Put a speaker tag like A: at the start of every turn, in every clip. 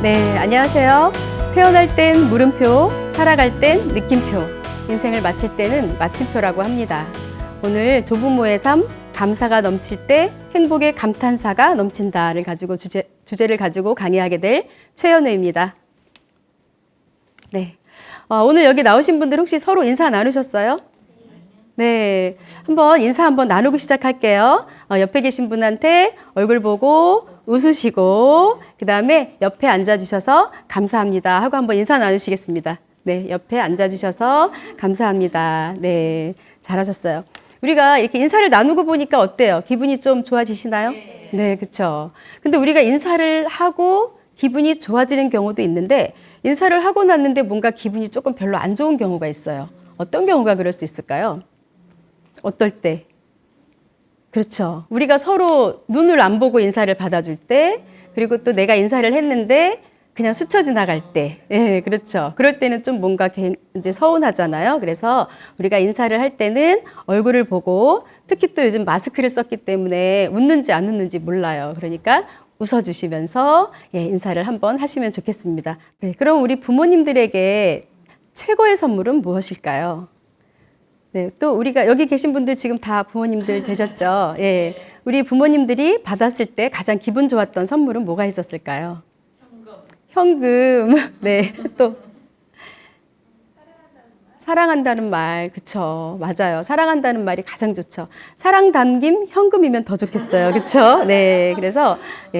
A: 네, 안녕하세요. 태어날 땐 물음표, 살아갈 땐 느낌표, 인생을 마칠 때는 마침표라고 합니다. 오늘 조부모의 삶, 감사가 넘칠 때 행복의 감탄사가 넘친다를 가지고 주제를 가지고 강의하게 될 최연우입니다. 네, 오늘 여기 나오신 분들 혹시 서로 인사 나누셨어요? 네, 인사 한번 나누고 시작할게요. 옆에 계신 분한테 얼굴 보고 웃으시고 그 다음에 옆에 앉아주셔서 감사합니다 하고 한번 인사 나누시겠습니다. 네, 옆에 앉아주셔서 감사합니다. 네, 잘하셨어요. 우리가 이렇게 인사를 나누고 보니까 어때요? 기분이 좀 좋아지시나요? 네, 그렇죠. 근데 우리가 인사를 하고 기분이 좋아지는 경우도 있는데 인사를 하고 났는데 뭔가 기분이 조금 별로 안 좋은 경우가 있어요. 어떤 경우가 그럴 수 있을까요? 어떨 때? 그렇죠. 우리가 서로 눈을 안 보고 인사를 받아줄 때, 그리고 또 내가 인사를 했는데 그냥 스쳐 지나갈 때, 예, 그렇죠. 그럴 때는 좀 뭔가 이제 서운하잖아요. 그래서 우리가 인사를 할 때는 얼굴을 보고, 특히 또 요즘 마스크를 썼기 때문에 웃는지 안 웃는지 몰라요. 그러니까 웃어주시면서 인사를 한번 하시면 좋겠습니다. 네, 그럼 우리 부모님들에게 최고의 선물은 무엇일까요? 네, 또 우리가 여기 계신 분들 지금 다 부모님들 되셨죠? 예. 우리 부모님들이 받았을 때 가장 기분 좋았던 선물은 뭐가 있었을까요? 현금. 네. 또 사랑한다는 말. 그쵸. 맞아요. 사랑한다는 말이 가장 좋죠. 사랑 담김 현금이면 더 좋겠어요. 그쵸? 네. 그래서,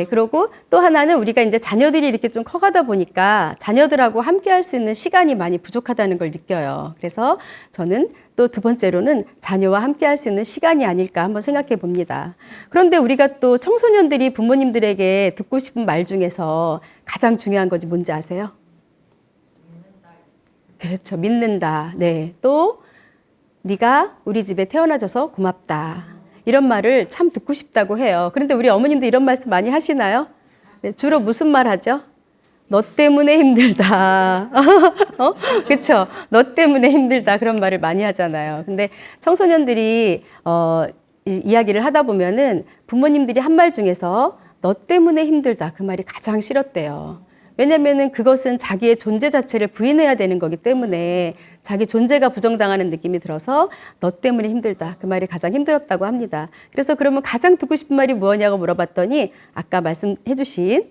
A: 그러고 또 하나는 우리가 이제 자녀들이 이렇게 좀 커가다 보니까 자녀들하고 함께 할 수 있는 시간이 많이 부족하다는 걸 느껴요. 그래서 저는 또 두 번째로는 자녀와 함께 할 수 있는 시간이 아닐까 한번 생각해 봅니다. 그런데 우리가 또 청소년들이 부모님들에게 듣고 싶은 말 중에서 가장 중요한 것이 뭔지 아세요? 그렇죠. 믿는다. 네. 또 네가 우리 집에 태어나줘서 고맙다. 이런 말을 참 듣고 싶다고 해요. 그런데 우리 어머님도 이런 말씀 많이 하시나요? 네, 주로 무슨 말 하죠? 너 때문에 힘들다. 그렇죠. 너 때문에 힘들다. 그런 말을 많이 하잖아요. 근데 청소년들이 이야기를 하다 보면은 부모님들이 한 말 중에서 너 때문에 힘들다. 그 말이 가장 싫었대요. 왜냐면은 그것은 자기의 존재 자체를 부인해야 되는 거기 때문에 자기 존재가 부정당하는 느낌이 들어서 너 때문에 힘들다. 그 말이 가장 힘들었다고 합니다. 그래서 그러면 가장 듣고 싶은 말이 뭐냐고 물어봤더니 아까 말씀해 주신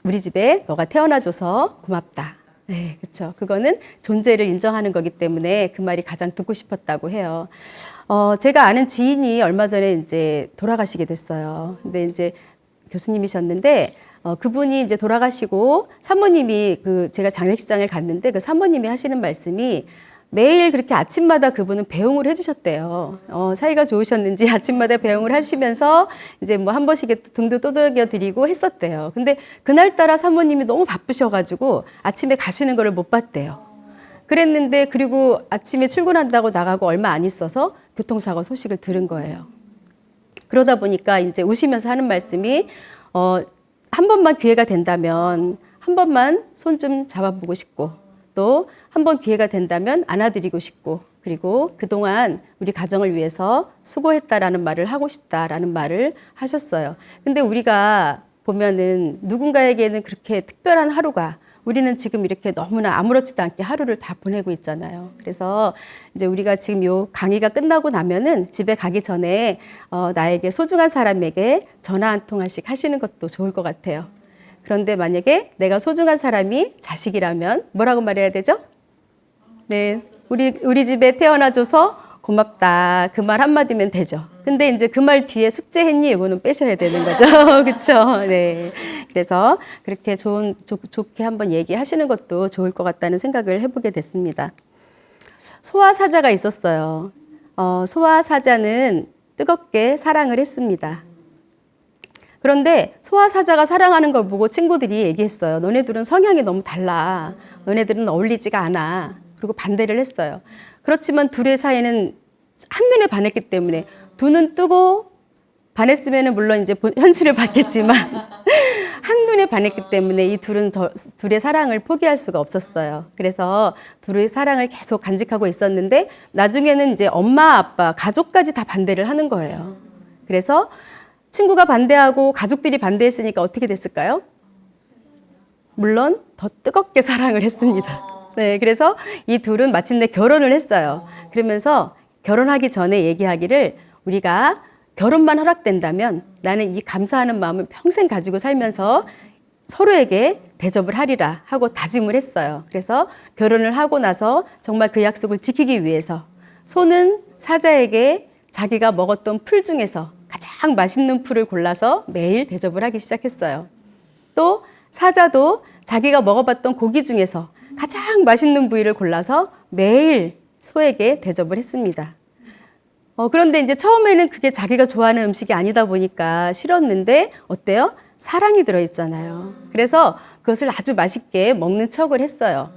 A: 우리 집에 너가 태어나줘서 고맙다. 네, 그렇죠. 그거는 존재를 인정하는 거기 때문에 그 말이 가장 듣고 싶었다고 해요. 제가 아는 지인이 얼마 전에 이제 돌아가시게 됐어요. 근데 이제 교수님이셨는데 그분이 이제 돌아가시고 사모님이 제가 장례식장을 갔는데 그 사모님이 하시는 말씀이 매일 그렇게 아침마다 그분은 배웅을 해주셨대요. 사이가 좋으셨는지 아침마다 배웅을 하시면서 이제 뭐 한 번씩 등도 떠들겨 드리고 했었대요. 근데 그날따라 사모님이 너무 바쁘셔가지고 아침에 가시는 거를 못 봤대요. 그랬는데 그리고 아침에 출근한다고 나가고 얼마 안 있어서 교통사고 소식을 들은 거예요. 그러다 보니까 이제 우시면서 하는 말씀이 한 번만 기회가 된다면 한 번만 손 좀 잡아보고 싶고 또 한 번 기회가 된다면 안아드리고 싶고 그리고 그동안 우리 가정을 위해서 수고했다라는 말을 하고 싶다라는 말을 하셨어요. 근데 우리가 보면은 누군가에게는 그렇게 특별한 하루가 우리는 지금 이렇게 너무나 아무렇지도 않게 하루를 다 보내고 있잖아요. 그래서 이제 우리가 지금 요 강의가 끝나고 나면은 집에 가기 전에 나에게 소중한 사람에게 전화 한 통화씩 하시는 것도 좋을 것 같아요. 그런데 만약에 내가 소중한 사람이 자식이라면 뭐라고 말해야 되죠? 네, 우리 집에 태어나줘서 고맙다. 그 말 한마디면 되죠. 근데 이제 그 말 뒤에 숙제했니? 이거는 빼셔야 되는 거죠. 그렇죠? 네. 그래서 그렇게 좋게 한번 얘기하시는 것도 좋을 것 같다는 생각을 해보게 됐습니다. 소아사자가 있었어요. 소아사자는 뜨겁게 사랑을 했습니다. 그런데 소아사자가 사랑하는 걸 보고 친구들이 얘기했어요. 너네들은 성향이 너무 달라. 너네들은 어울리지가 않아. 그리고 반대를 했어요. 그렇지만 둘의 사이는 한눈에 반했기 때문에 두 눈 뜨고 반했으면 물론 이제 현실을 봤겠지만 한눈에 반했기 때문에 이 둘의 사랑을 포기할 수가 없었어요. 그래서 둘의 사랑을 계속 간직하고 있었는데 나중에는 이제 엄마, 아빠, 가족까지 다 반대를 하는 거예요. 그래서 친구가 반대하고 가족들이 반대했으니까 어떻게 됐을까요? 물론 더 뜨겁게 사랑을 했습니다. 네, 그래서 이 둘은 마침내 결혼을 했어요. 그러면서 결혼하기 전에 얘기하기를 우리가 결혼만 허락된다면 나는 이 감사하는 마음을 평생 가지고 살면서 서로에게 대접을 하리라 하고 다짐을 했어요. 그래서 결혼을 하고 나서 정말 그 약속을 지키기 위해서 소는 사자에게 자기가 먹었던 풀 중에서 가장 맛있는 풀을 골라서 매일 대접을 하기 시작했어요. 또 사자도 자기가 먹어봤던 고기 중에서 가장 맛있는 부위를 골라서 매일 소에게 대접을 했습니다. 그런데 이제 처음에는 그게 자기가 좋아하는 음식이 아니다 보니까 싫었는데 어때요? 사랑이 들어있잖아요. 그래서 그것을 아주 맛있게 먹는 척을 했어요.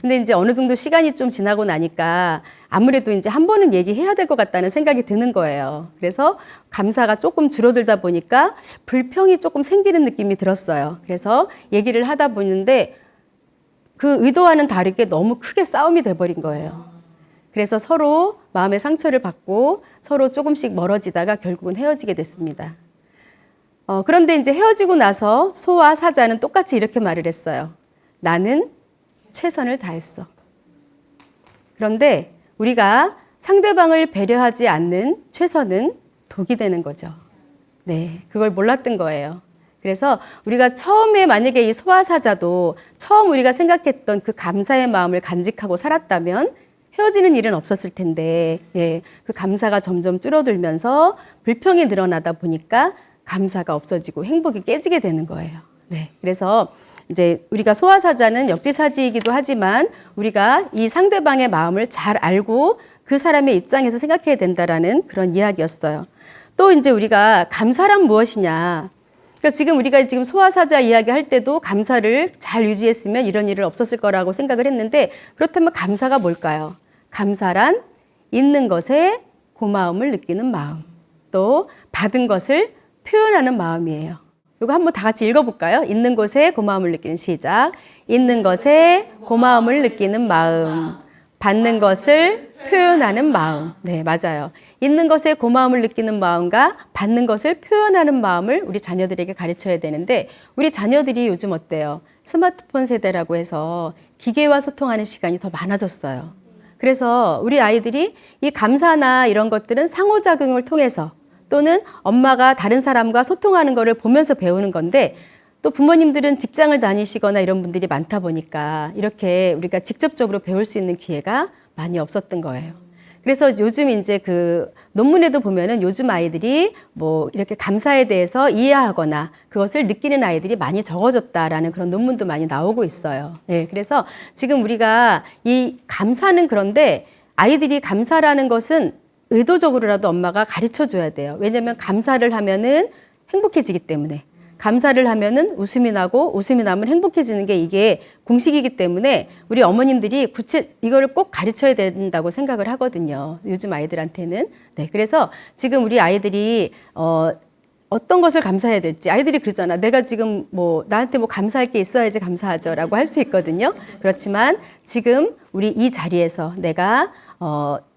A: 근데 이제 어느 정도 시간이 좀 지나고 나니까 아무래도 이제 한 번은 얘기해야 될 것 같다는 생각이 드는 거예요. 그래서 감사가 조금 줄어들다 보니까 불평이 조금 생기는 느낌이 들었어요. 그래서 얘기를 하다 보는데 그 의도와는 다르게 너무 크게 싸움이 돼버린 거예요. 그래서 서로 마음의 상처를 받고 서로 조금씩 멀어지다가 결국은 헤어지게 됐습니다. 그런데 이제 헤어지고 나서 소와 사자는 똑같이 이렇게 말을 했어요. 나는 최선을 다했어. 그런데 우리가 상대방을 배려하지 않는 최선은 독이 되는 거죠. 네, 그걸 몰랐던 거예요. 그래서 우리가 처음에 만약에 이 소와 사자도 처음 우리가 생각했던 그 감사의 마음을 간직하고 살았다면 헤어지는 일은 없었을 텐데, 예, 그 감사가 점점 줄어들면서 불평이 늘어나다 보니까 감사가 없어지고 행복이 깨지게 되는 거예요. 네, 그래서 이제 우리가 소와 사자는 역지사지이기도 하지만 우리가 이 상대방의 마음을 잘 알고 그 사람의 입장에서 생각해야 된다라는 그런 이야기였어요. 또 이제 우리가 감사란 무엇이냐? 그러니까 지금 우리가 지금 소와 사자 이야기할 때도 감사를 잘 유지했으면 이런 일은 없었을 거라고 생각을 했는데 그렇다면 감사가 뭘까요? 감사란 있는 것에 고마움을 느끼는 마음, 또 받은 것을 표현하는 마음이에요. 이거 한번 다 같이 읽어볼까요? 있는 것에 고마움을 느끼는 시작. 있는 것에 고마움을 느끼는 마음, 받는 것을 표현하는 마음. 네, 맞아요. 있는 것에 고마움을 느끼는 마음과 받는 것을 표현하는 마음을 우리 자녀들에게 가르쳐야 되는데 우리 자녀들이 요즘 어때요? 스마트폰 세대라고 해서 기계와 소통하는 시간이 더 많아졌어요. 그래서 우리 아이들이 이 감사나 이런 것들은 상호작용을 통해서 또는 엄마가 다른 사람과 소통하는 것을 보면서 배우는 건데 또 부모님들은 직장을 다니시거나 이런 분들이 많다 보니까 이렇게 우리가 직접적으로 배울 수 있는 기회가 많이 없었던 거예요. 그래서 요즘 이제 그 논문에도 보면은 요즘 아이들이 뭐 이렇게 감사에 대해서 이해하거나 그것을 느끼는 아이들이 많이 적어졌다라는 그런 논문도 많이 나오고 있어요. 네, 그래서 지금 우리가 이 감사는 그런데 아이들이 감사라는 것은 의도적으로라도 엄마가 가르쳐 줘야 돼요. 왜냐하면 감사를 하면은 행복해지기 때문에. 감사를 하면은 웃음이 나고 웃음이 나면 행복해지는 게 이게 공식이기 때문에 우리 어머님들이 이거를 꼭 가르쳐야 된다고 생각을 하거든요. 요즘 아이들한테는. 네, 그래서 지금 우리 아이들이 어떤 것을 감사해야 될지 아이들이 그러잖아. 내가 지금 뭐 나한테 뭐 감사할 게 있어야지 감사하죠라고 할 수 있거든요. 그렇지만 지금 우리 이 자리에서 내가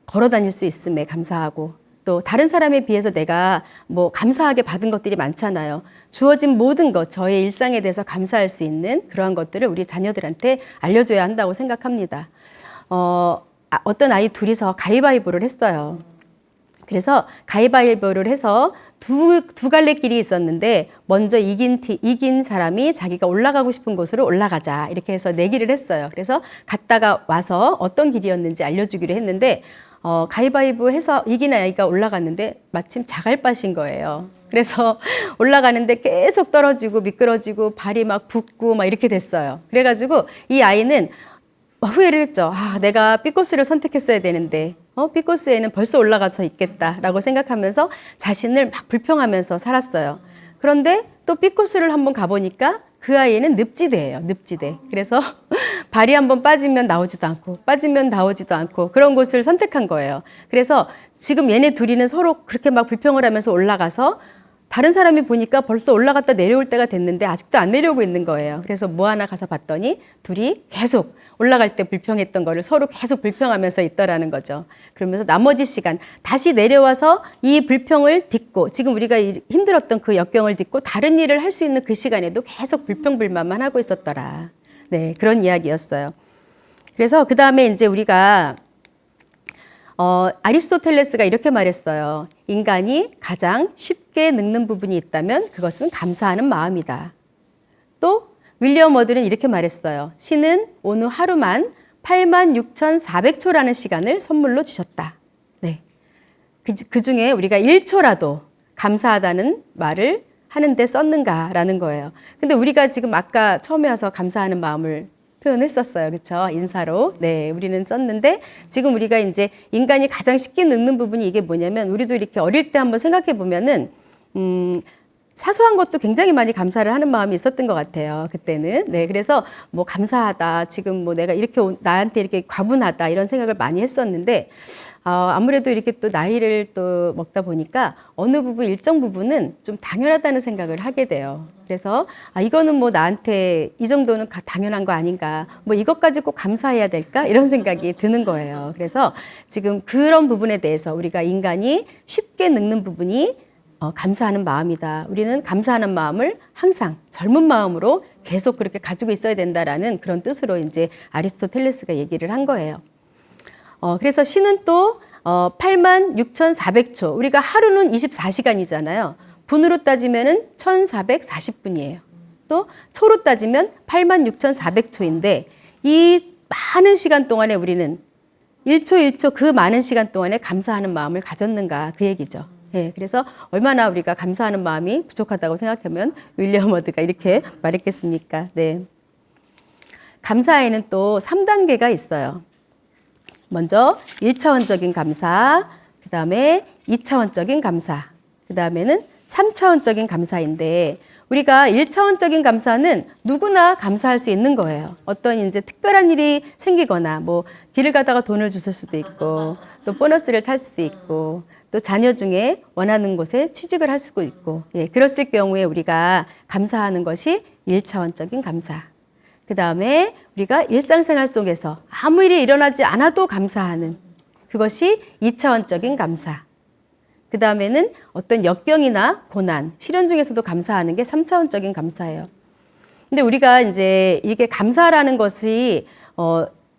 A: 걸어 다닐 수 있음에 감사하고 또 다른 사람에 비해서 내가 뭐 감사하게 받은 것들이 많잖아요. 주어진 모든 것, 저의 일상에 대해서 감사할 수 있는 그러한 것들을 우리 자녀들한테 알려줘야 한다고 생각합니다. 어떤 아이 둘이서 가위바위보를 했어요. 그래서 가위바위보를 해서 두 갈래 길이 있었는데 먼저 이긴 사람이 자기가 올라가고 싶은 곳으로 올라가자 이렇게 해서 내기를 했어요. 그래서 갔다가 와서 어떤 길이었는지 알려주기로 했는데 가위바위보 해서 이긴 아이가 올라갔는데 마침 자갈밭인 거예요. 그래서 올라가는데 계속 떨어지고 미끄러지고 발이 막 붓고 막 이렇게 됐어요. 그래가지고 이 아이는 후회를 했죠. 내가 B코스를 선택했어야 되는데 B코스에는 벌써 올라가서 있겠다라고 생각하면서 자신을 막 불평하면서 살았어요. 그런데 또 B코스를 한번 가보니까 그 아이는 늪지대예요. 늪지대. 그래서 발이 한번 빠지면 나오지도 않고 빠지면 나오지도 않고 그런 곳을 선택한 거예요. 그래서 지금 얘네 둘이는 서로 그렇게 막 불평을 하면서 올라가서 다른 사람이 보니까 벌써 올라갔다 내려올 때가 됐는데 아직도 안 내려오고 있는 거예요. 그래서 뭐 하나 가서 봤더니 둘이 계속 올라갈 때 불평했던 거를 서로 계속 불평하면서 있더라는 거죠. 그러면서 나머지 시간 다시 내려와서 이 불평을 딛고 지금 우리가 힘들었던 그 역경을 딛고 다른 일을 할 수 있는 그 시간에도 계속 불평불만만 하고 있었더라. 네, 그런 이야기였어요. 그래서 그 다음에 이제 우리가 아리스토텔레스가 이렇게 말했어요. 인간이 가장 쉽게 늙는 부분이 있다면 그것은 감사하는 마음이다. 또 윌리엄 워드는 이렇게 말했어요. 신은 오늘 하루만 86,400초라는 시간을 선물로 주셨다. 네. 그 중에 우리가 1초라도 감사하다는 말을 하는데 썼는가라는 거예요. 근데 우리가 지금 아까 처음에 와서 감사하는 마음을 표현했었어요. 그렇죠? 인사로. 네, 우리는 썼는데 지금 우리가 이제 인간이 가장 쉽게 늙는 부분이 이게 뭐냐면 우리도 이렇게 어릴 때 한번 생각해 보면은 사소한 것도 굉장히 많이 감사를 하는 마음이 있었던 것 같아요. 그때는. 네, 그래서 뭐 감사하다. 지금 뭐 내가 이렇게 나한테 이렇게 과분하다 이런 생각을 많이 했었는데 아무래도 이렇게 또 나이를 또 먹다 보니까 어느 부분 일정 부분은 좀 당연하다는 생각을 하게 돼요. 그래서 이거는 뭐 나한테 이 정도는 당연한 거 아닌가. 뭐 이것까지 꼭 감사해야 될까? 이런 생각이 드는 거예요. 그래서 지금 그런 부분에 대해서 우리가 인간이 쉽게 늙는 부분이 감사하는 마음이다. 우리는 감사하는 마음을 항상 젊은 마음으로 계속 그렇게 가지고 있어야 된다라는 그런 뜻으로 이제 아리스토텔레스가 얘기를 한 거예요. 그래서 신은 또 86,400초. 우리가 하루는 24시간이잖아요. 분으로 따지면은 1,440분이에요. 또 초로 따지면 86,400초인데 이 많은 시간 동안에 우리는 1초 1초 그 많은 시간 동안에 감사하는 마음을 가졌는가 그 얘기죠. 네, 그래서 얼마나 우리가 감사하는 마음이 부족하다고 생각하면 윌리엄 워드가 이렇게 말했겠습니까? 네. 감사에는 또 3단계가 있어요. 먼저 1차원적인 감사, 그 다음에 2차원적인 감사, 그 다음에는 3차원적인 감사인데 우리가 1차원적인 감사는 누구나 감사할 수 있는 거예요. 어떤 이제 특별한 일이 생기거나 뭐 길을 가다가 돈을 주실 수도 있고 또 보너스를 탈 수도 있고 또 자녀 중에 원하는 곳에 취직을 할 수도 있고 예, 그랬을 경우에 우리가 감사하는 것이 1차원적인 감사. 그 다음에 우리가 일상생활 속에서 아무 일이 일어나지 않아도 감사하는 그것이 2차원적인 감사. 그 다음에는 어떤 역경이나 고난, 시련 중에서도 감사하는 게 3차원적인 감사예요. 근데 우리가 이제 이게 감사라는 것이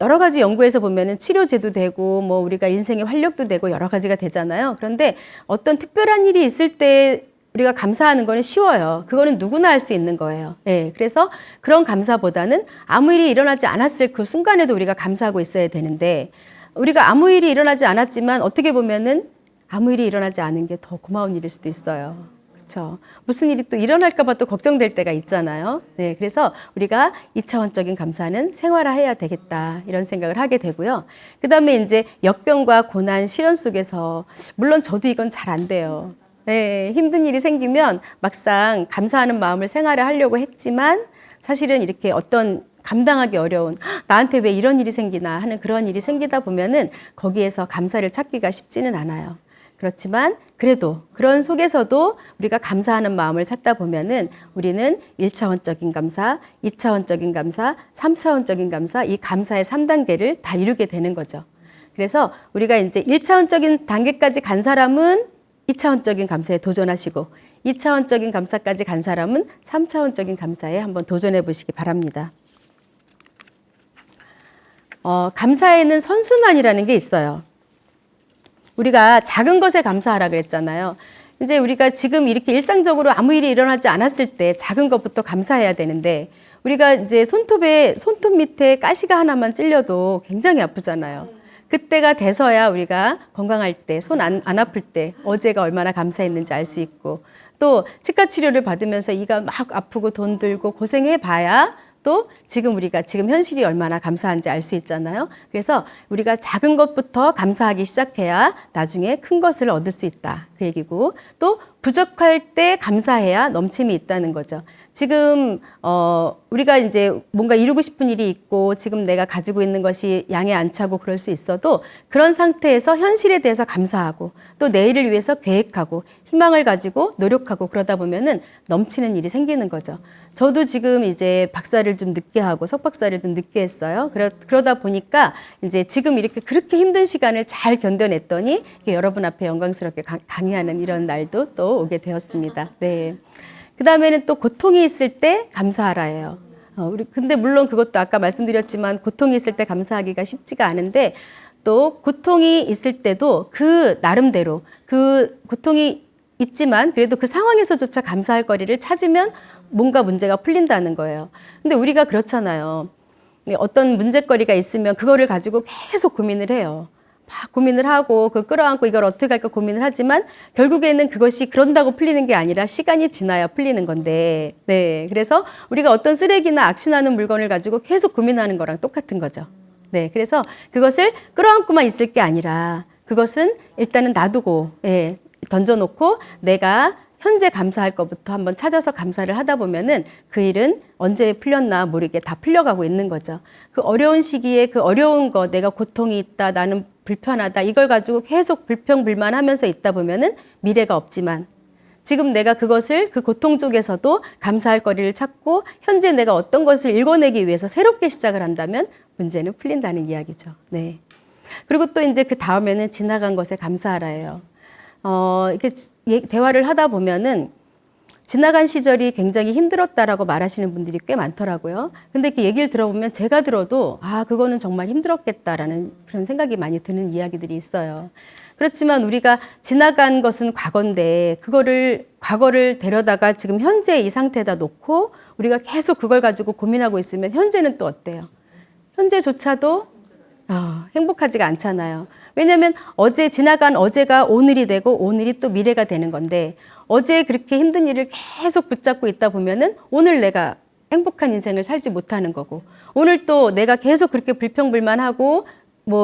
A: 여러 가지 연구에서 보면은 치료제도 되고 뭐 우리가 인생의 활력도 되고 여러 가지가 되잖아요. 그런데 어떤 특별한 일이 있을 때 우리가 감사하는 거는 쉬워요. 그거는 누구나 할 수 있는 거예요. 예, 그래서 그런 감사보다는 아무 일이 일어나지 않았을 그 순간에도 우리가 감사하고 있어야 되는데 우리가 아무 일이 일어나지 않았지만 어떻게 보면은 아무 일이 일어나지 않은 게 더 고마운 일일 수도 있어요. 그렇죠? 무슨 일이 또 일어날까 봐 또 걱정될 때가 있잖아요. 네, 그래서 우리가 2차원적인 감사는 생활화해야 되겠다 이런 생각을 하게 되고요. 그다음에 이제 역경과 고난, 시련 속에서 물론 저도 이건 잘 안 돼요. 네, 힘든 일이 생기면 막상 감사하는 마음을 생활화하려고 했지만 사실은 이렇게 어떤 감당하기 어려운 나한테 왜 이런 일이 생기나 하는 그런 일이 생기다 보면은 거기에서 감사를 찾기가 쉽지는 않아요. 그렇지만 그래도 그런 속에서도 우리가 감사하는 마음을 찾다 보면은 우리는 1차원적인 감사, 2차원적인 감사, 3차원적인 감사, 이 감사의 3단계를 다 이루게 되는 거죠. 그래서 우리가 이제 1차원적인 단계까지 간 사람은 2차원적인 감사에 도전하시고 2차원적인 감사까지 간 사람은 3차원적인 감사에 한번 도전해 보시기 바랍니다. 감사에는 선순환이라는 게 있어요. 우리가 작은 것에 감사하라 그랬잖아요. 이제 우리가 지금 이렇게 일상적으로 아무 일이 일어나지 않았을 때 작은 것부터 감사해야 되는데 우리가 이제 손톱 밑에 가시가 하나만 찔려도 굉장히 아프잖아요. 그때가 돼서야 우리가 건강할 때, 손 안 아플 때 어제가 얼마나 감사했는지 알 수 있고 또 치과 치료를 받으면서 이가 막 아프고 돈 들고 고생해 봐야 또 우리가 지금 현실이 얼마나 감사한지 알 수 있잖아요. 그래서 우리가 작은 것부터 감사하기 시작해야 나중에 큰 것을 얻을 수 있다. 그 얘기고 또 부족할 때 감사해야 넘침이 있다는 거죠. 지금 우리가 이제 뭔가 이루고 싶은 일이 있고 지금 내가 가지고 있는 것이 양에 안 차고 그럴 수 있어도 그런 상태에서 현실에 대해서 감사하고 또 내일을 위해서 계획하고 희망을 가지고 노력하고 그러다 보면은 넘치는 일이 생기는 거죠. 저도 지금 이제 박사를 좀 늦게 하고 석박사를 좀 늦게 했어요. 그러다 보니까 이제 지금 이렇게 그렇게 힘든 시간을 잘 견뎌냈더니 여러분 앞에 영광스럽게 강의하는 이런 날도 또 오게 되었습니다. 네. 그 다음에는 또 고통이 있을 때 감사하라예요. 근데 물론 그것도 아까 말씀드렸지만 고통이 있을 때 감사하기가 쉽지가 않은데 또 고통이 있을 때도 그 나름대로 그 고통이 있지만 그래도 그 상황에서조차 감사할 거리를 찾으면 뭔가 문제가 풀린다는 거예요. 근데 우리가 그렇잖아요. 어떤 문제거리가 있으면 그거를 가지고 계속 고민을 해요. 막 고민을 하고 그 끌어안고 이걸 어떻게 할까 고민을 하지만 결국에는 그것이 그런다고 풀리는 게 아니라 시간이 지나야 풀리는 건데 네 그래서 우리가 어떤 쓰레기나 악취나는 물건을 가지고 계속 고민하는 거랑 똑같은 거죠. 네 그래서 그것을 끌어안고만 있을 게 아니라 그것은 일단은 놔두고 던져놓고 내가 현재 감사할 것부터 한번 찾아서 감사를 하다 보면은 그 일은 언제 풀렸나 모르게 다 풀려가고 있는 거죠. 그 어려운 시기에 그 어려운 거 내가 고통이 있다 나는 불편하다 이걸 가지고 계속 불평불만하면서 있다 보면은 미래가 없지만 지금 내가 그것을 그 고통 쪽에서도 감사할 거리를 찾고 현재 내가 어떤 것을 읽어내기 위해서 새롭게 시작을 한다면 문제는 풀린다는 이야기죠. 네. 그리고 또 이제 그 다음에는 지나간 것에 감사하라예요. 이렇게 대화를 하다 보면은 지나간 시절이 굉장히 힘들었다라고 말하시는 분들이 꽤 많더라고요. 근데 이렇게 얘기를 들어보면 제가 들어도 그거는 정말 힘들었겠다라는 그런 생각이 많이 드는 이야기들이 있어요. 그렇지만 우리가 지나간 것은 과거인데 과거를 데려다가 지금 현재 이 상태에다 놓고 우리가 계속 그걸 가지고 고민하고 있으면 현재는 또 어때요? 현재조차도 행복하지가 않잖아요. 왜냐하면 지나간 어제가 오늘이 되고 오늘이 또 미래가 되는 건데 어제 그렇게 힘든 일을 계속 붙잡고 있다 보면은 오늘 내가 행복한 인생을 살지 못하는 거고 오늘 또 내가 계속 그렇게 불평불만하고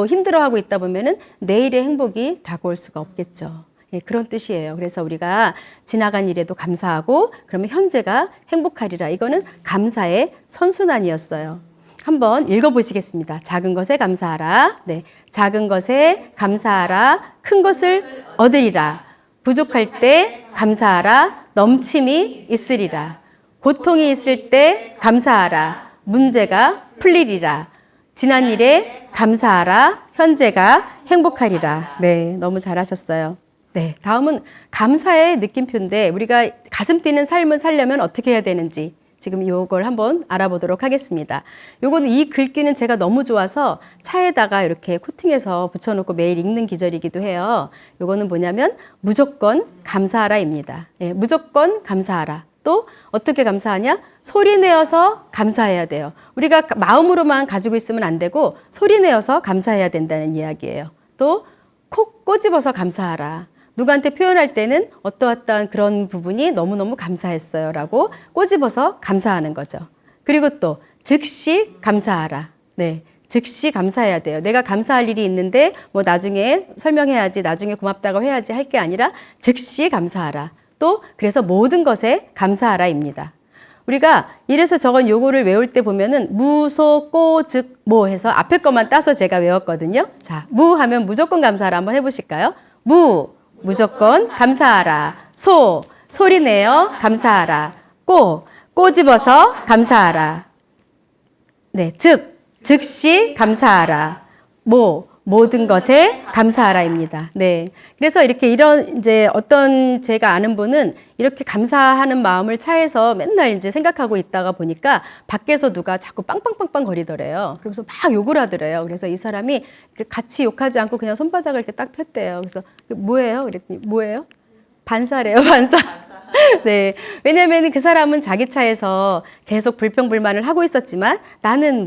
A: 힘들어하고 있다 보면은 내일의 행복이 다가올 수가 없겠죠. 그런 뜻이에요. 그래서 우리가 지나간 일에도 감사하고 그러면 현재가 행복하리라. 이거는 감사의 선순환이었어요. 한번 읽어보시겠습니다. 작은 것에 감사하라. 네, 작은 것에 감사하라. 큰 것을 얻으리라. 부족할 때 감사하라. 넘침이 있으리라. 고통이 있을 때 감사하라. 문제가 풀리리라. 지난 일에 감사하라. 현재가 행복하리라. 네, 너무 잘하셨어요. 네, 다음은 감사의 느낌표인데 우리가 가슴 뛰는 삶을 살려면 어떻게 해야 되는지 지금 요걸 한번 알아보도록 하겠습니다. 요거는 이 글귀는 제가 너무 좋아서 차에다가 이렇게 코팅해서 붙여놓고 매일 읽는 기절이기도 해요. 요거는 뭐냐면 무조건 감사하라입니다. 무조건 감사하라. 또 어떻게 감사하냐? 소리 내어서 감사해야 돼요. 우리가 마음으로만 가지고 있으면 안 되고 소리 내어서 감사해야 된다는 이야기예요. 또 콕 꼬집어서 감사하라. 누구한테 표현할 때는 어떠한 그런 부분이 너무너무 감사했어요 라고 꼬집어서 감사하는 거죠. 그리고 또 즉시 감사하라. 네, 즉시 감사해야 돼요. 내가 감사할 일이 있는데 나중에 설명해야지 나중에 고맙다고 해야지 할 게 아니라 즉시 감사하라. 또 그래서 모든 것에 감사하라입니다. 우리가 이래서 적은 요거를 외울 때 보면은 무, 소, 꼬, 즉, 모 해서 앞에 것만 따서 제가 외웠거든요. 자, 무 하면 무조건 감사하라 한번 해보실까요? 무 무조건 감사하라. 소, 소리 내어 감사하라. 꼬, 꼬집어서 감사하라. 네, 즉시 감사하라. 모든 것에 감사하라입니다. 네. 그래서 이렇게 이제 어떤 제가 아는 분은 이렇게 감사하는 마음을 차에서 맨날 이제 생각하고 있다가 보니까 밖에서 누가 자꾸 빵빵빵빵 거리더래요. 그래서 막 욕을 하더래요. 그래서 이 사람이 같이 욕하지 않고 그냥 손바닥을 이렇게 딱 폈대요. 그래서 뭐예요? 그랬더니 뭐예요? 반사래요, 반사. 네. 왜냐면 그 사람은 자기 차에서 계속 불평불만을 하고 있었지만 나는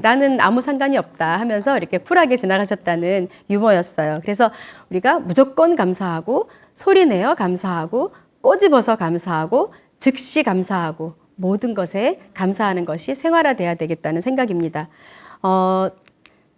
A: 나는 아무 상관이 없다 하면서 이렇게 쿨하게 지나가셨다는 유머였어요. 그래서 우리가 무조건 감사하고 소리 내어 감사하고 꼬집어서 감사하고 즉시 감사하고 모든 것에 감사하는 것이 생활화돼야 되겠다는 생각입니다.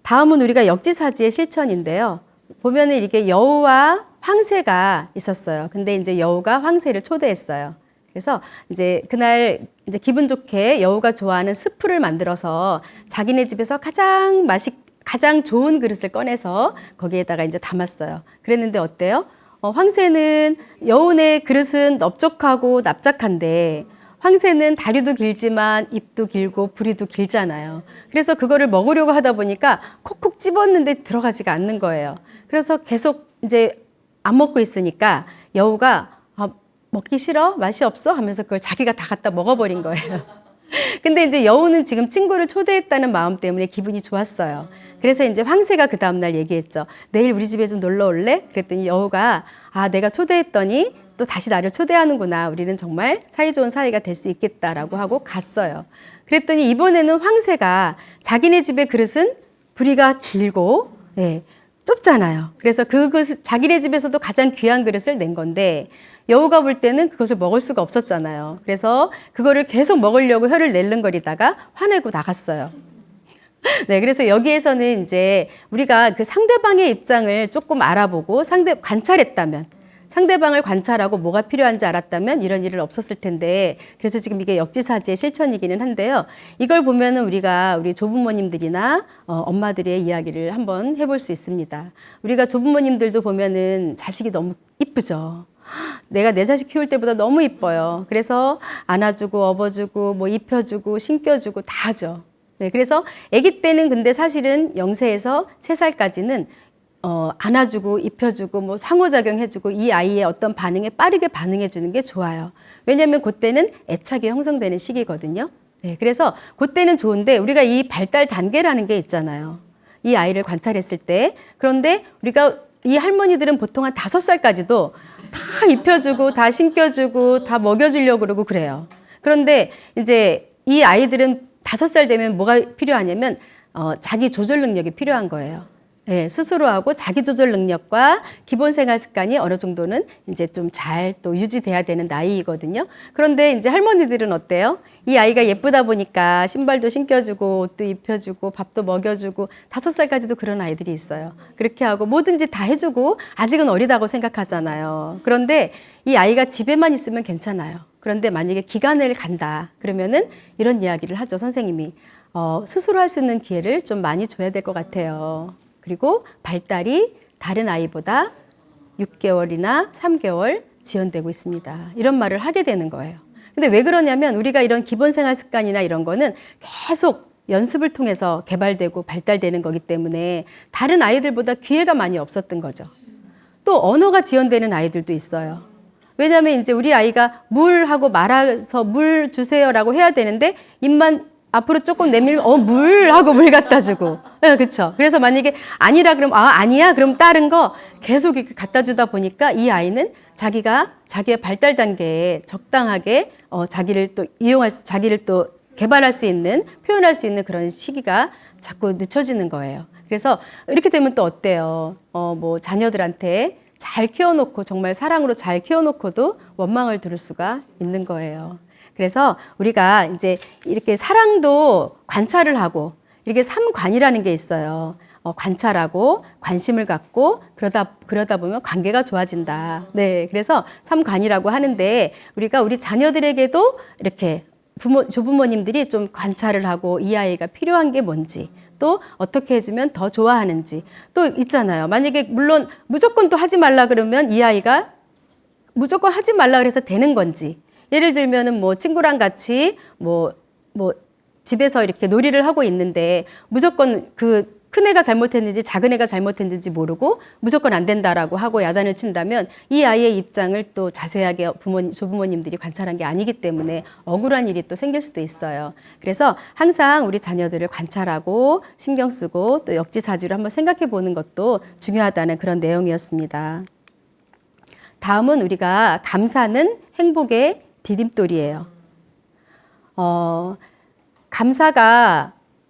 A: 다음은 우리가 역지사지의 실천인데요. 보면은 이게 여우와 황새가 있었어요. 근데 이제 여우가 황새를 초대했어요. 그래서 이제 그날 이제 기분 좋게 여우가 좋아하는 스프를 만들어서 자기네 집에서 가장 좋은 그릇을 꺼내서 거기에다가 이제 담았어요. 그랬는데 어때요? 황새는 여우네 그릇은 넓적하고 납작한데 황새는 다리도 길지만 입도 길고 부리도 길잖아요. 그래서 그거를 먹으려고 하다 보니까 콕콕 집었는데 들어가지가 않는 거예요. 그래서 계속 이제 안 먹고 있으니까 여우가 먹기 싫어? 맛이 없어? 하면서 그걸 자기가 다 갖다 먹어버린 거예요. 근데 이제 여우는 지금 친구를 초대했다는 마음 때문에 기분이 좋았어요. 그래서 이제 황새가 그 다음날 얘기했죠. 내일 우리 집에 좀 놀러 올래? 그랬더니 여우가 내가 초대했더니 또 다시 나를 초대하는구나. 우리는 정말 사이좋은 사이가 될 수 있겠다라고 하고 갔어요. 그랬더니 이번에는 황새가 자기네 집의 그릇은 부리가 길고 좁잖아요. 그래서 자기네 집에서도 가장 귀한 그릇을 낸 건데 여우가 볼 때는 그것을 먹을 수가 없었잖아요. 그래서 그거를 계속 먹으려고 혀를 낼름거리다가 화내고 나갔어요. 네, 그래서 여기에서는 이제 우리가 그 상대방의 입장을 조금 알아보고 관찰했다면, 상대방을 관찰하고 뭐가 필요한지 알았다면 이런 일은 없었을 텐데, 그래서 지금 이게 역지사지의 실천이기는 한데요. 이걸 보면은 우리가 우리 조부모님들이나 엄마들의 이야기를 한번 해볼 수 있습니다. 우리가 조부모님들도 보면은 자식이 너무 이쁘죠. 내가 내 자식 키울 때보다 너무 이뻐요. 그래서 안아주고 업어주고 뭐 입혀주고 신겨주고 다 하죠. 네, 그래서 아기 때는 근데 사실은 0세에서 3살까지는 안아주고 입혀주고 뭐 상호작용해주고 이 아이의 어떤 반응에 빠르게 반응해주는 게 좋아요. 왜냐하면 그때는 애착이 형성되는 시기거든요. 네, 그래서 그때는 좋은데 우리가 이 발달 단계라는 게 있잖아요. 이 아이를 관찰했을 때. 그런데 우리가 이 할머니들은 보통 한 5살까지도 다 입혀주고 다 신겨주고 다 먹여주려고 그러고 그래요. 그런데 이제 이 아이들은 5살 되면 뭐가 필요하냐면 자기 조절 능력이 필요한 거예요. 네, 스스로 하고 자기 조절 능력과 기본 생활 습관이 어느 정도는 이제 좀 잘 또 유지돼야 되는 나이거든요. 그런데 이제 할머니들은 어때요? 이 아이가 예쁘다 보니까 신발도 신겨주고 옷도 입혀주고 밥도 먹여주고 5살까지도 그런 아이들이 있어요. 그렇게 하고 뭐든지 다 해주고 아직은 어리다고 생각하잖아요. 그런데 이 아이가 집에만 있으면 괜찮아요. 그런데 만약에 기간을 간다 그러면은 이런 이야기를 하죠. 선생님이 스스로 할 수 있는 기회를 좀 많이 줘야 될 것 같아요. 그리고 발달이 다른 아이보다 6개월이나 3개월 지연되고 있습니다. 이런 말을 하게 되는 거예요. 근데 왜 그러냐면 우리가 이런 기본 생활 습관이나 이런 거는 계속 연습을 통해서 개발되고 발달되는 거기 때문에 다른 아이들보다 기회가 많이 없었던 거죠. 또 언어가 지연되는 아이들도 있어요. 왜냐하면 이제 우리 아이가 물 하고 말아서 물 주세요라고 해야 되는데 입만 앞으로 조금 내밀면 물 하고 물 갖다 주고. 네, 그렇죠. 그래서 만약에 아니라 그러면 아니야 그럼 다른 거 계속 이렇게 갖다 주다 보니까 이 아이는 자기의 발달 단계에 적당하게 자기를 또 개발할 수 있는, 표현할 수 있는 그런 시기가 자꾸 늦춰지는 거예요. 그래서 이렇게 되면 또 어때요? 뭐 자녀들한테 잘 키워놓고 정말 사랑으로 잘 키워놓고도 원망을 들을 수가 있는 거예요. 그래서 우리가 이제 이렇게 사랑도 관찰을 하고 이렇게 삼관이라는 게 있어요. 관찰하고 관심을 갖고 그러다 보면 관계가 좋아진다. 네, 그래서 삼관이라고 하는데 우리가 우리 자녀들에게도 이렇게 조부모님들이 좀 관찰을 하고 이 아이가 필요한 게 뭔지 또 어떻게 해주면 더 좋아하는지 또 있잖아요. 만약에 물론 무조건 또 하지 말라 그러면 이 아이가 무조건 하지 말라 그래서 되는 건지 예를 들면은 뭐 친구랑 같이 뭐 집에서 이렇게 놀이를 하고 있는데 무조건 그 큰 애가 잘못했는지 작은 애가 잘못했는지 모르고 무조건 안 된다라고 하고 야단을 친다면 이 아이의 입장을 또 자세하게 조부모님들이 관찰한 게 아니기 때문에 억울한 일이 또 생길 수도 있어요. 그래서 항상 우리 자녀들을 관찰하고 신경 쓰고 또 역지사지로 한번 생각해 보는 것도 중요하다는 그런 내용이었습니다. 다음은 우리가 감사는 행복의 디딤돌이에요.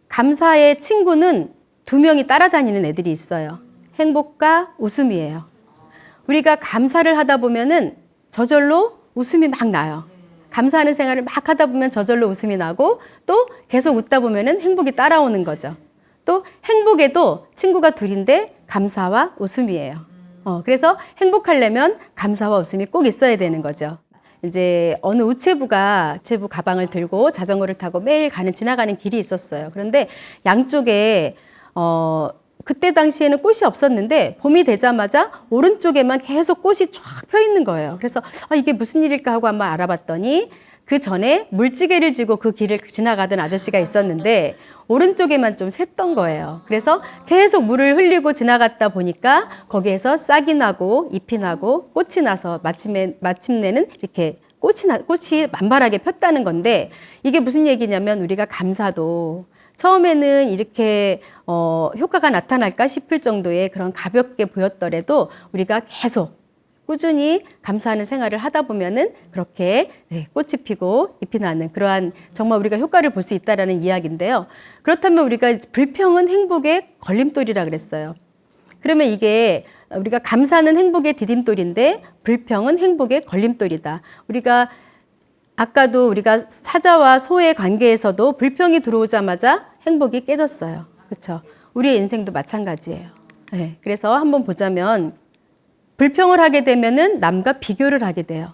A: 감사의 친구는 2명이 따라다니는 애들이 있어요. 행복과 웃음이에요. 우리가 감사를 하다 보면은 저절로 웃음이 막 나요. 감사하는 생활을 막 하다 보면 저절로 웃음이 나고 또 계속 웃다 보면은 행복이 따라오는 거죠. 또 행복에도 친구가 둘인데 감사와 웃음이에요. 그래서 행복하려면 감사와 웃음이 꼭 있어야 되는 거죠. 이제 어느 우체부가 우체부 가방을 들고 자전거를 타고 매일 지나가는 길이 있었어요. 그런데 양쪽에 그때 당시에는 꽃이 없었는데 봄이 되자마자 오른쪽에만 계속 꽃이 쫙 펴 있는 거예요. 그래서 이게 무슨 일일까 하고 한번 알아봤더니 그 전에 물지개를 지고 그 길을 지나가던 아저씨가 있었는데 오른쪽에만 좀 샜던 거예요. 그래서 계속 물을 흘리고 지나갔다 보니까 거기에서 싹이 나고 잎이 나고 꽃이 나서 마침내는 이렇게 꽃이 만발하게 폈다는 건데 이게 무슨 얘기냐면 우리가 감사도 처음에는 이렇게 효과가 나타날까 싶을 정도의 그런 가볍게 보였더라도 우리가 계속 꾸준히 감사하는 생활을 하다 보면은 그렇게 꽃이 피고 잎이 나는 그러한 정말 우리가 효과를 볼 수 있다라는 이야기인데요. 그렇다면 우리가 불평은 행복의 걸림돌이라 그랬어요. 그러면 이게 우리가 감사는 행복의 디딤돌인데 불평은 행복의 걸림돌이다. 아까도 우리가 사자와 소의 관계에서도 불평이 들어오자마자 행복이 깨졌어요. 그렇죠? 우리의 인생도 마찬가지예요. 네, 그래서 한번 보자면 불평을 하게 되면은 남과 비교를 하게 돼요.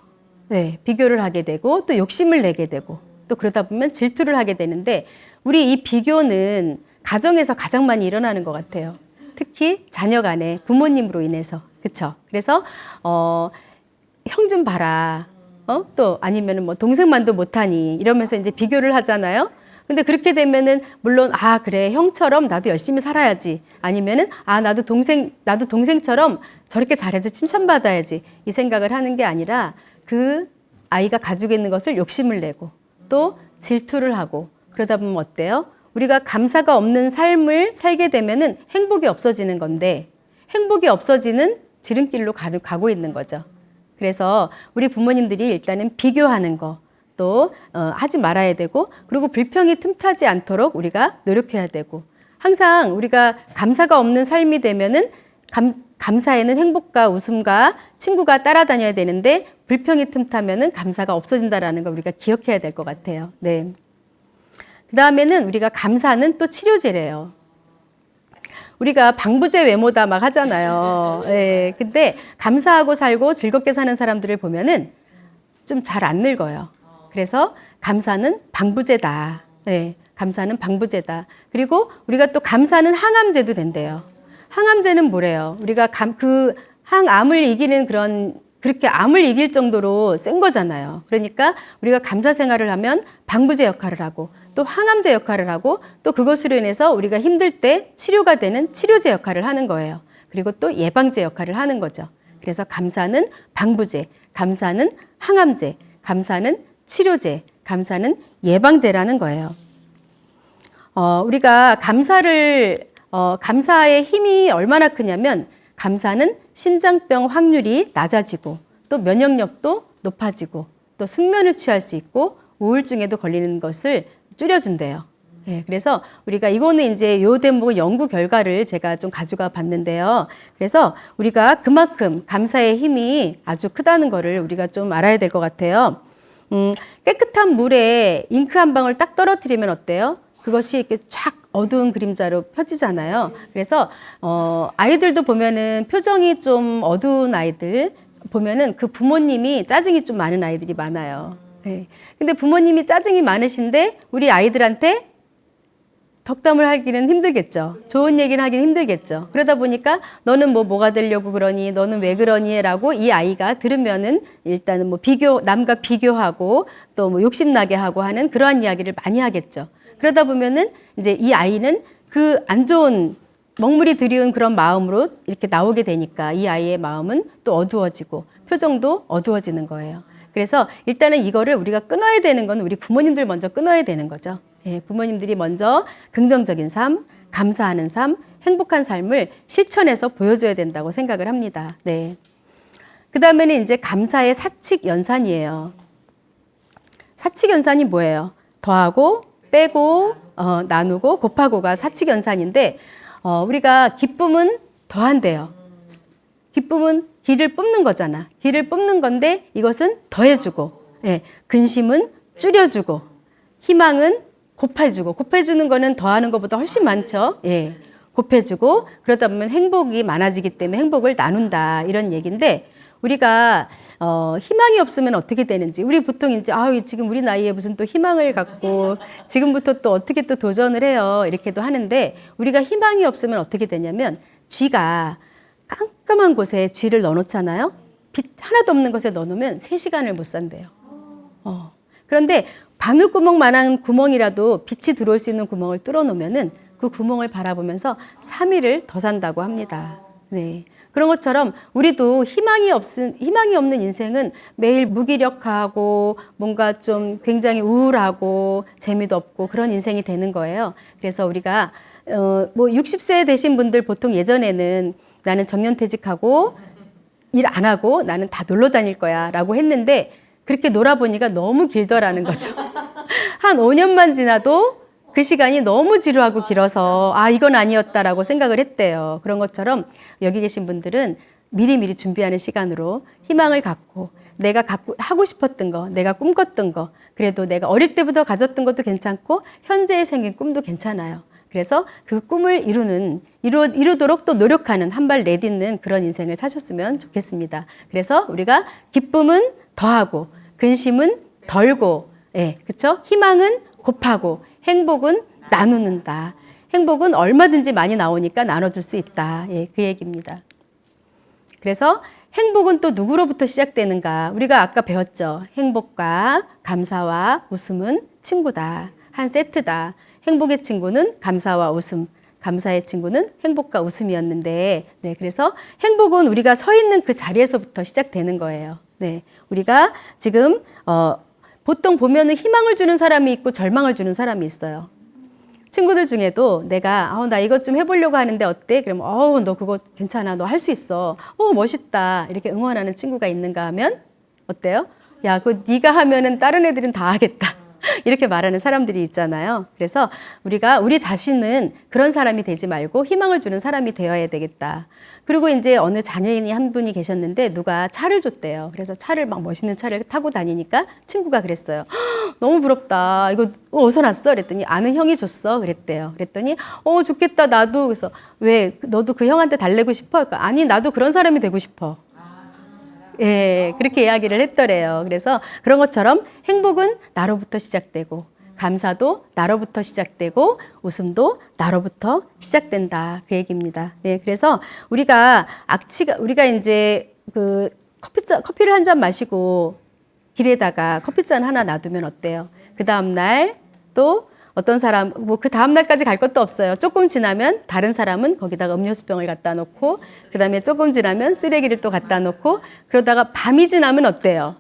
A: 네, 비교를 하게 되고 또 욕심을 내게 되고 또 그러다 보면 질투를 하게 되는데 우리 이 비교는 가정에서 가장 많이 일어나는 것 같아요. 특히 자녀 간에 부모님으로 인해서. 그렇죠? 그래서 형 좀 봐라. 또 아니면은 뭐 동생만도 못하니 이러면서 이제 비교를 하잖아요. 근데 그렇게 되면은 물론 그래 형처럼 나도 열심히 살아야지 아니면은 나도 동생처럼 저렇게 잘해서 칭찬받아야지 이 생각을 하는 게 아니라 그 아이가 가지고 있는 것을 욕심을 내고 또 질투를 하고 그러다 보면 어때요? 우리가 감사가 없는 삶을 살게 되면은 행복이 없어지는 건데 행복이 없어지는 지름길로 가고 있는 거죠. 그래서 우리 부모님들이 일단은 비교하는 거 또 하지 말아야 되고 그리고 불평이 틈타지 않도록 우리가 노력해야 되고 항상 우리가 감사가 없는 삶이 되면은 감사에는 행복과 웃음과 친구가 따라다녀야 되는데 불평이 틈타면은 감사가 없어진다라는 걸 우리가 기억해야 될 것 같아요. 네. 그 다음에는 우리가 감사는 또 치료제래요. 우리가 방부제 외모다 막 하잖아요. 네. 근데 감사하고 살고 즐겁게 사는 사람들을 보면은 좀 잘 안 늙어요. 그래서 감사는 방부제다. 네, 감사는 방부제다. 그리고 우리가 또 감사는 항암제도 된대요. 항암제는 뭐래요? 우리가 항암을 이기는 그렇게 암을 이길 정도로 센 거잖아요. 그러니까 우리가 감사 생활을 하면 방부제 역할을 하고 또 항암제 역할을 하고 또 그것으로 인해서 우리가 힘들 때 치료가 되는 치료제 역할을 하는 거예요. 그리고 또 예방제 역할을 하는 거죠. 그래서 감사는 방부제, 감사는 항암제, 감사는 치료제, 감사는 예방제라는 거예요. 우리가 감사의 힘이 얼마나 크냐면 감사는 심장병 확률이 낮아지고 또 면역력도 높아지고 또 숙면을 취할 수 있고 우울증에도 걸리는 것을 줄여준대요. 네, 그래서 우리가 이거는 이제 요 대목 연구 결과를 제가 좀 가져가 봤는데요. 그래서 우리가 그만큼 감사의 힘이 아주 크다는 거를 우리가 좀 알아야 될 것 같아요. 깨끗한 물에 잉크 한 방울 딱 떨어뜨리면 어때요? 그것이 이렇게 쫙 어두운 그림자로 펴지잖아요. 그래서 아이들도 보면은 표정이 좀 어두운 아이들 보면은 그 부모님이 짜증이 좀 많은 아이들이 많아요. 네. 근데 부모님이 짜증이 많으신데 우리 아이들한테 덕담을 하기는 힘들겠죠. 좋은 얘기를 하기는 힘들겠죠. 그러다 보니까 너는 뭐가 되려고 그러니, 너는 왜 그러니 라고 이 아이가 들으면은 일단은 남과 비교하고 또 뭐 욕심나게 하고 하는 그러한 이야기를 많이 하겠죠. 그러다 보면은 이제 이 아이는 그 안 좋은 먹물이 들이운 그런 마음으로 이렇게 나오게 되니까 이 아이의 마음은 또 어두워지고 표정도 어두워지는 거예요. 그래서 일단은 이거를 우리가 끊어야 되는 건 우리 부모님들 먼저 끊어야 되는 거죠. 예, 부모님들이 먼저 긍정적인 삶, 감사하는 삶, 행복한 삶을 실천해서 보여줘야 된다고 생각을 합니다. 네. 그 다음에는 이제 감사의 사칙 연산이에요. 사칙 연산이 뭐예요? 더하고, 빼고, 나누고, 곱하고가 사칙 연산인데, 우리가 기쁨은 더한대요. 기쁨은 기를 뿜는 거잖아. 기를 뿜는 건데 이것은 더해주고, 예, 근심은 줄여주고, 희망은 곱해주고, 곱해주는 거는 더하는 것보다 훨씬 많죠. 예, 곱해주고 그러다 보면 행복이 많아지기 때문에 행복을 나눈다 이런 얘기인데 우리가 희망이 없으면 어떻게 되는지, 우리 보통 이제 지금 우리 나이에 무슨 또 희망을 갖고 지금부터 또 어떻게 또 도전을 해요 이렇게도 하는데, 우리가 희망이 없으면 어떻게 되냐면 쥐가 깜깜한 곳에 쥐를 넣어놓잖아요. 빛 하나도 없는 곳에 넣어놓으면 3시간을 못 산대요. 그런데 바늘구멍만한 구멍이라도 빛이 들어올 수 있는 구멍을 뚫어놓으면은 그 구멍을 바라보면서 3일을 더 산다고 합니다. 네. 그런 것처럼 우리도 희망이 없는 인생은 매일 무기력하고 뭔가 좀 굉장히 우울하고 재미도 없고 그런 인생이 되는 거예요. 그래서 우리가 60세 되신 분들 보통 예전에는 나는 정년퇴직하고 일 안 하고 나는 다 놀러 다닐 거야 라고 했는데, 그렇게 놀아보니까 너무 길더라는 거죠. 한 5년만 지나도 그 시간이 너무 지루하고 길어서 이건 아니었다라고 생각을 했대요. 그런 것처럼 여기 계신 분들은 미리미리 준비하는 시간으로 희망을 갖고, 내가 하고 싶었던 거, 내가 꿈꿨던 거, 그래도 내가 어릴 때부터 가졌던 것도 괜찮고 현재에 생긴 꿈도 괜찮아요. 그래서 그 꿈을 이루도록 또 노력하는, 한 발 내딛는 그런 인생을 사셨으면 좋겠습니다. 그래서 우리가 기쁨은 더하고 근심은 덜고, 그렇죠? 희망은 곱하고 행복은 나누는다. 행복은 얼마든지 많이 나오니까 나눠줄 수 있다. 그 얘기입니다. 그래서 행복은 또 누구로부터 시작되는가? 우리가 아까 배웠죠. 행복과 감사와 웃음은 친구다. 한 세트다. 행복의 친구는 감사와 웃음, 감사의 친구는 행복과 웃음이었는데, 그래서 행복은 우리가 서 있는 그 자리에서부터 시작되는 거예요. 우리가 지금 보통 보면은 희망을 주는 사람이 있고 절망을 주는 사람이 있어요. 친구들 중에도 내가 나 이것 좀 해보려고 하는데 어때? 그러면 너 그거 괜찮아, 너 할 수 있어, 멋있다 이렇게 응원하는 친구가 있는가 하면 어때요? 야, 그거 네가 하면은 다른 애들은 다 하겠다. 이렇게 말하는 사람들이 있잖아요. 그래서 우리가 우리 자신은 그런 사람이 되지 말고 희망을 주는 사람이 되어야 되겠다. 그리고 이제 어느 장애인이 한 분이 계셨는데 누가 차를 줬대요. 그래서 차를 막 멋있는 차를 타고 다니니까 친구가 그랬어요. 너무 부럽다. 이거 어디서 났어? 그랬더니 아는 형이 줬어. 그랬대요. 그랬더니 좋겠다 나도. 그래서 왜 너도 그 형한테 달래고 싶어? 그러니까 아니 나도 그런 사람이 되고 싶어. 그렇게 이야기를 했더래요. 그래서 그런 것처럼 행복은 나로부터 시작되고, 감사도 나로부터 시작되고, 웃음도 나로부터 시작된다. 그 얘기입니다. 그래서 우리가 이제 그 커피를 한 잔 마시고 길에다가 커피잔 하나 놔두면 어때요? 그 다음날 또 어떤 사람, 그 다음날까지 갈 것도 없어요. 조금 지나면 다른 사람은 거기다가 음료수병을 갖다 놓고, 그 다음에 조금 지나면 쓰레기를 또 갖다 놓고, 그러다가 밤이 지나면 어때요?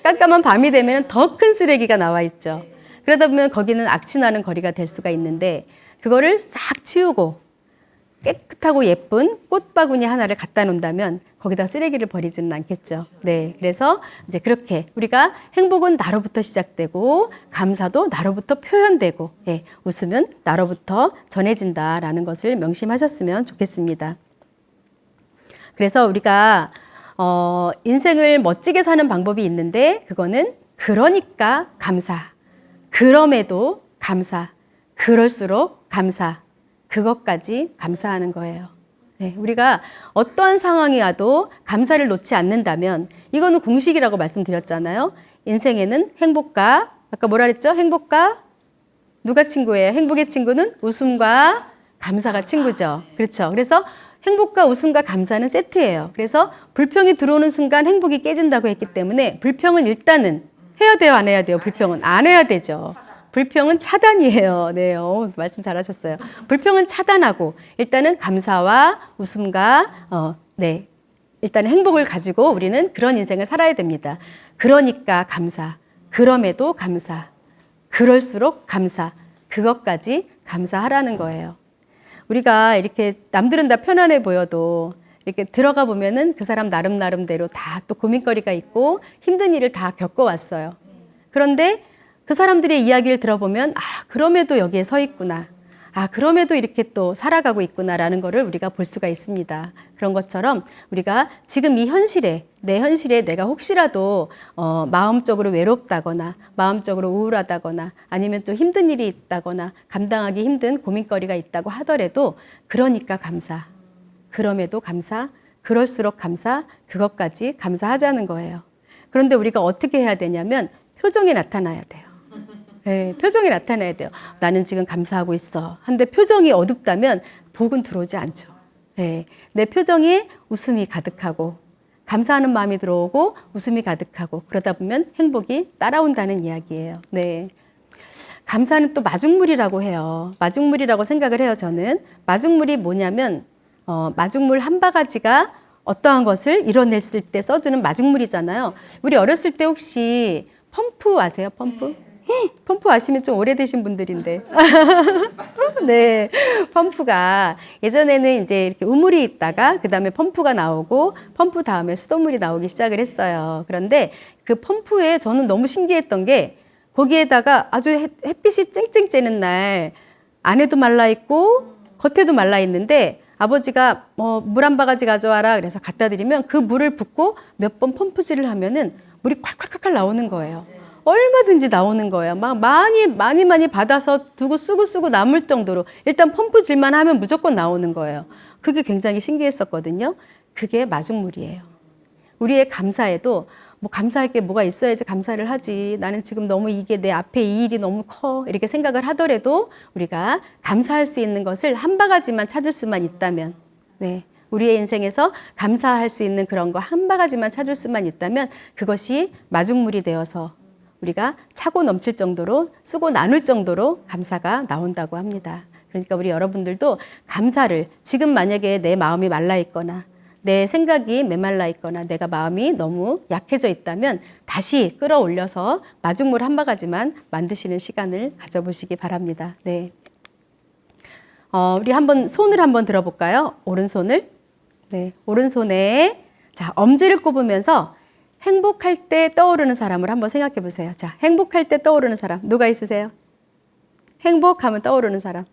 A: 깜깜한 밤이 되면 더 큰 쓰레기가 나와 있죠. 그러다 보면 거기는 악취나는 거리가 될 수가 있는데, 그거를 싹 치우고 깨끗하고 예쁜 꽃바구니 하나를 갖다 놓는다면 거기다 쓰레기를 버리지는 않겠죠. 그래서 이제 그렇게 우리가 행복은 나로부터 시작되고, 감사도 나로부터 표현되고, 웃음은 나로부터 전해진다라는 것을 명심하셨으면 좋겠습니다. 그래서 우리가 인생을 멋지게 사는 방법이 있는데, 그거는 그러니까 감사, 그럼에도 감사, 그럴수록 감사, 그것까지 감사하는 거예요. 우리가 어떠한 상황이 와도 감사를 놓지 않는다면, 이거는 공식이라고 말씀드렸잖아요. 인생에는 행복과, 아까 뭐라 그랬죠? 행복과 누가 친구예요? 행복의 친구는 웃음과 감사가 친구죠. 그렇죠. 그래서 행복과 웃음과 감사는 세트예요. 그래서 불평이 들어오는 순간 행복이 깨진다고 했기 때문에 불평은 일단은 해야 돼요, 안 해야 돼요? 불평은 안 해야 되죠. 불평은 차단이에요. 말씀 잘하셨어요. 불평은 차단하고 일단은 감사와 웃음과 일단 행복을 가지고 우리는 그런 인생을 살아야 됩니다. 그러니까 감사, 그럼에도 감사, 그럴수록 감사, 그것까지 감사하라는 거예요. 우리가 이렇게 남들은 다 편안해 보여도 이렇게 들어가 보면은 그 사람 나름대로 다 또 고민거리가 있고 힘든 일을 다 겪어왔어요. 그런데 그 사람들의 이야기를 들어보면 그럼에도 여기에 서 있구나. 그럼에도 이렇게 또 살아가고 있구나라는 거를 우리가 볼 수가 있습니다. 그런 것처럼 우리가 지금 이 현실에, 내 현실에 내가 혹시라도 마음적으로 외롭다거나 마음적으로 우울하다거나 아니면 또 힘든 일이 있다거나 감당하기 힘든 고민거리가 있다고 하더라도 그러니까 감사, 그럼에도 감사, 그럴수록 그것까지 감사하자는 거예요. 그런데 우리가 어떻게 해야 되냐면 표정이 나타나야 돼요. 네, 표정이 나타나야 돼요. 나는 지금 감사하고 있어. 한데 표정이 어둡다면 복은 들어오지 않죠. 네, 내 표정에 웃음이 가득하고 감사하는 마음이 들어오고 웃음이 가득하고 그러다 보면 행복이 따라온다는 이야기예요. 네. 감사는 또 마중물이라고 해요. 마중물이라고 생각을 해요, 저는. 마중물이 뭐냐면, 마중물 한 바가지가 어떠한 것을 이뤄냈을 때 써주는 마중물이잖아요. 우리 어렸을 때 혹시 펌프 아세요? 펌프? 펌프 아시면 좀 오래되신 분들인데. 네. 펌프가 예전에는 이제 이렇게 우물이 있다가 그 다음에 pom프가 나오고 펌프 다음에 수돗물이 나오기 시작을 했어요. 그런데 그 펌프에 저는 너무 신기했던 게 거기에다가 아주 햇빛이 쨍쨍 쬐는 날 안에도 말라 있고 겉에도 말라 있는데 아버지가 물 한 바가지 가져와라 그래서 갖다 드리면 그 물을 붓고 몇 번 펌프질을 하면은 물이 콸콸콸콸 나오는 거예요. 얼마든지 나오는 거예요. 막 많이 받아서 두고 쓰고 남을 정도로 일단 펌프질만 하면 무조건 나오는 거예요. 그게 굉장히 신기했었거든요. 그게 마중물이에요. 우리의 감사에도 뭐 감사할 게 뭐가 있어야지 감사를 하지. 나는 지금 너무 이게 내 앞에 이 일이 너무 커. 이렇게 생각을 하더라도 우리가 감사할 수 있는 것을 한 바가지만 찾을 수만 있다면, 네. 우리의 인생에서 감사할 수 있는 그런 거 한 바가지만 찾을 수만 있다면 그것이 마중물이 되어서 우리가 차고 넘칠 정도로 쓰고 나눌 정도로 감사가 나온다고 합니다. 그러니까 우리 여러분들도 감사를 지금 만약에 내 마음이 말라 있거나 내 생각이 메말라 있거나 내가 마음이 너무 약해져 있다면 다시 끌어올려서 마중물 한 바가지만 만드시는 시간을 가져보시기 바랍니다. 네. 우리 손을 한번 들어볼까요? 오른손을. 네. 오른손에 자, 엄지를 꼽으면서 행복할 때 떠오르는 사람을 한번 생각해 보세요. 자, 행복할 때 떠오르는 사람 누가 있으세요? 행복하면 떠오르는 사람.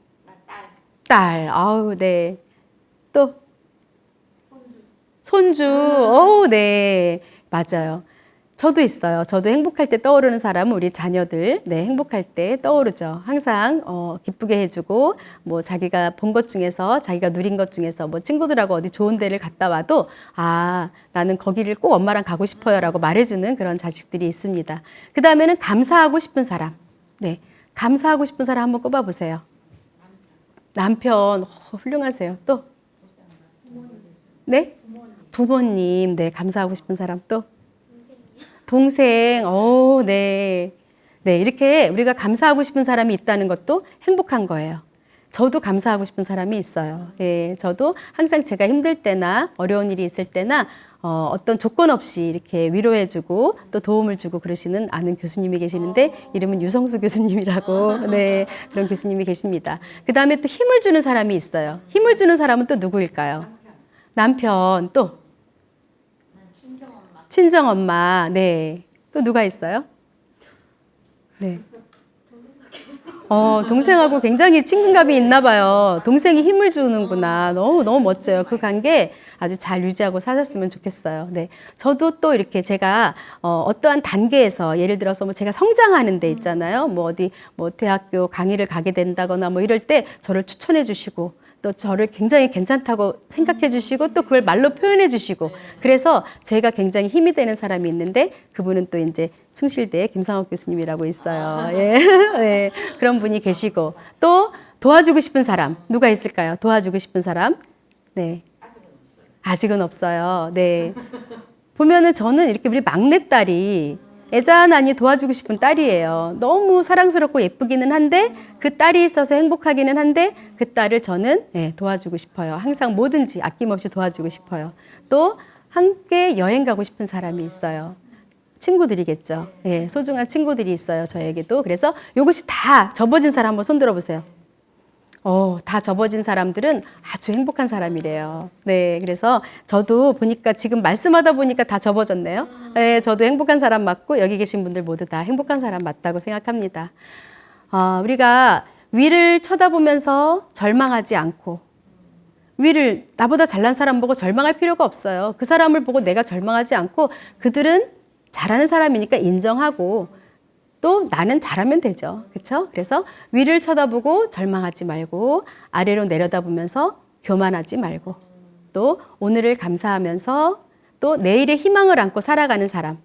A: 딸. 아우, 네. 또 손주. 오, 네. 맞아요. 저도 있어요. 저도 행복할 때 떠오르는 사람은 우리 자녀들. 네, 행복할 때 떠오르죠. 항상 기쁘게 해주고 뭐 자기가 본 것 중에서 자기가 누린 것 중에서 뭐 친구들하고 어디 좋은 데를 갔다 와도 아, 나는 거기를 꼭 엄마랑 가고 싶어요라고 말해주는 그런 자식들이 있습니다. 그 다음에는 감사하고 싶은 사람. 네, 감사하고 싶은 사람 한번 꼽아보세요. 남편. 훌륭하세요. 또? 네? 부모님. 네, 감사하고 싶은 사람 또? 동생. 오, 네. 네, 이렇게 우리가 감사하고 싶은 사람이 있다는 것도 행복한 거예요. 저도 감사하고 싶은 사람이 있어요. 예, 저도 항상 제가 힘들 때나 어려운 일이 있을 때나 어떤 조건 없이 이렇게 위로해주고 또 도움을 주고 그러시는 아는 교수님이 계시는데 이름은 유성수 교수님이라고 네, 그런 교수님이 계십니다. 그 다음에 또 힘을 주는 사람이 있어요. 힘을 주는 사람은 또 누구일까요? 남편. 또? 친정엄마. 네. 또 누가 있어요? 네. 동생하고 굉장히 친근감이 있나 봐요. 동생이 힘을 주는구나. 너무 멋져요. 그 관계 아주 잘 유지하고 사셨으면 좋겠어요. 네. 저도 또 이렇게 제가 어떠한 단계에서 예를 들어서 뭐 제가 성장하는 데 있잖아요. 뭐 어디 뭐 대학교 강의를 가게 된다거나 뭐 이럴 때 저를 추천해 주시고 또 저를 굉장히 괜찮다고 생각해 주시고 또 그걸 말로 표현해 주시고 그래서 제가 굉장히 힘이 되는 사람이 있는데 그분은 또 이제 숭실대 김상옥 교수님이라고 있어요. 예. 네. 그런 분이 계시고 또 도와주고 싶은 사람 누가 있을까요? 도와주고 싶은 사람? 네. 아직은 없어요. 네. 보면은 저는 이렇게 우리 막내딸이 애잔하니 도와주고 싶은 딸이에요. 너무 사랑스럽고 예쁘기는 한데 그 딸이 있어서 행복하기는 한데 그 딸을 저는 네, 도와주고 싶어요. 항상 뭐든지 아낌없이 도와주고 싶어요. 또 함께 여행 가고 싶은 사람이 있어요. 친구들이겠죠. 네, 소중한 친구들이 있어요. 저에게도. 그래서 이것이 다 접어진 사람 한번 손 들어보세요. 다 접어진 사람들은 아주 행복한 사람이래요. 네, 그래서 저도 보니까 지금 말씀하다 보니까 다 접어졌네요. 네, 저도 행복한 사람 맞고 여기 계신 분들 모두 다 행복한 사람 맞다고 생각합니다. 우리가 위를 쳐다보면서 절망하지 않고 위를 나보다 잘난 사람 보고 절망할 필요가 없어요. 그 사람을 보고 내가 절망하지 않고 그들은 잘하는 사람이니까 인정하고 또 나는 잘하면 되죠. 그렇죠? 그래서 위를 쳐다보고 절망하지 말고 아래로 내려다보면서 교만하지 말고 또 오늘을 감사하면서 또 내일의 희망을 안고 살아가는 사람.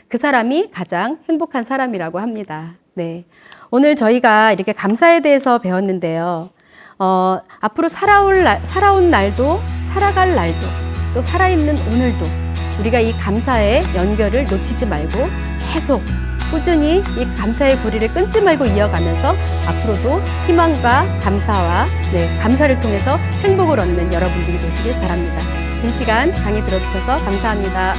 A: 그 사람이 가장 행복한 사람이라고 합니다. 네. 오늘 저희가 이렇게 감사에 대해서 배웠는데요. 앞으로 살아온 날도, 살아갈 날도, 또 살아있는 오늘도 우리가 이 감사의 연결을 놓치지 말고 계속 꾸준히 이 감사의 고리를 끊지 말고 이어가면서 앞으로도 희망과 감사와 감사를 통해서 행복을 얻는 여러분들이 되시길 바랍니다. 긴 시간 강의 들어주셔서 감사합니다.